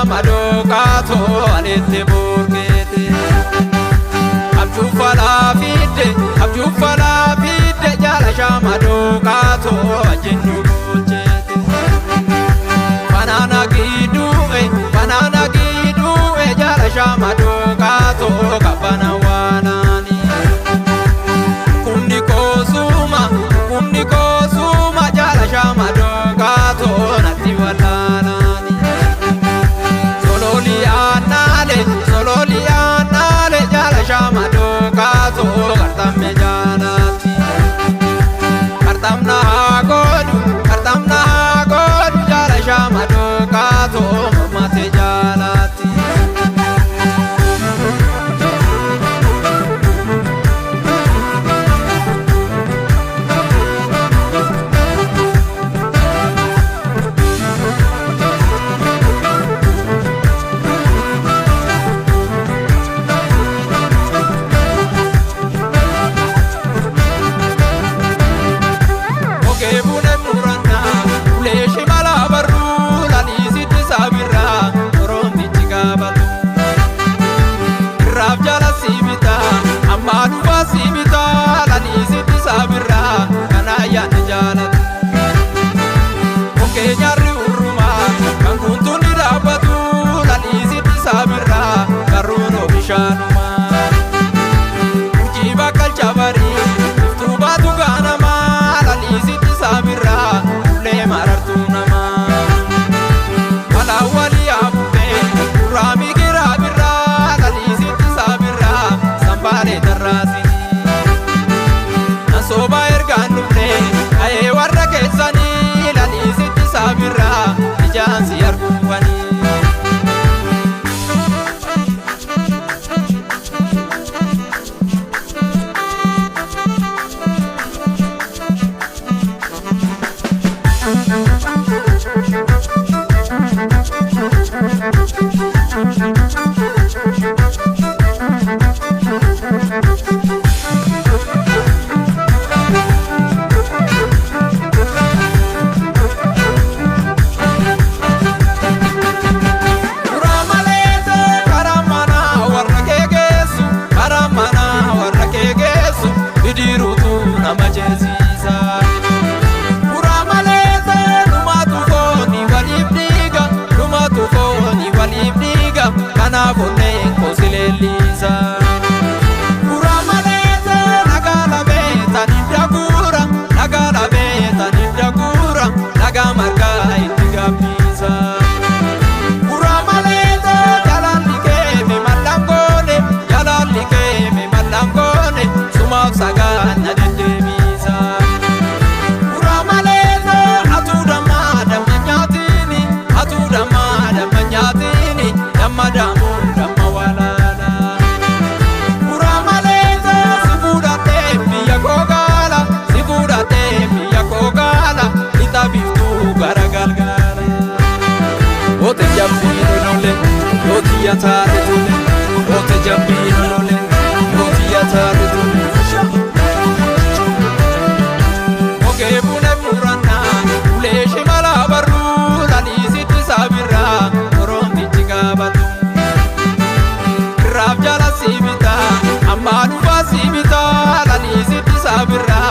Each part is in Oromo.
madokato anete burgete abju fala fide jala shamadokato ajenu bojete banana gidu jala shamadokato kabana wanani kumni kozuma jala shamadokato nati walanani sololianale jala shamadokato kartamme janati kartamna godu jala shamadokato mamate jalati sibita lani siti sabira kana ya jalat oke nyari uruma kanguntu ni dabatu lani siti sabira karuno bishanuma uji bakal cabari tubatu ganama lani siti sabira le marartu nama wala wali abbe rami girabira lani siti sabira sambale darasi soba ergan dufne aye warra keessani lani sitti sabira ijaansi argufani kana bonne kosilelisa uramalete nagala beta nindagura naga marga itigapisa uramalete jalalike me malangone sumaf sagana dedemisa uramalete atuda madam nyatini damadamu damawalala uramalete sibuda temia kogala itabiftu garagalgala ote jambino nole oti yatare tule ote jambino nole oti yatare tule oke bune murana uleshi malabaru lani siti sabira batu rab jala sibita amadu sibita lani siti sabira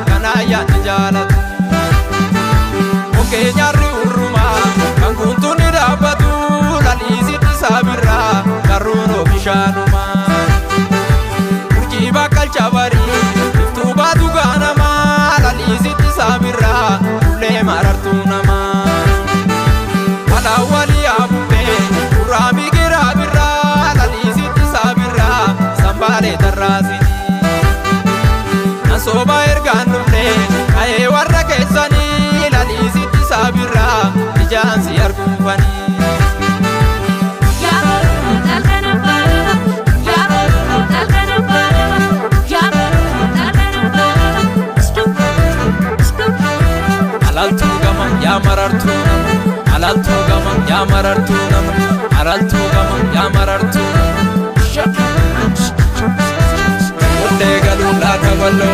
kana ya jalat oke nyari uruma kanguntu ni dabatu lani siti sabira karuno bishanuma uji bakal cabari tubatu ganama lani siti sabira le marartu nama wala wali abbe rami girabira lani siti sabira sambale darasi nasoba ergan dufne aye warra keessani lani siti sabira ijaansi argufani alaltu gama ya marartu alaltu gama ya marartu nama alaltu gama ya marartu Ode galula kaballo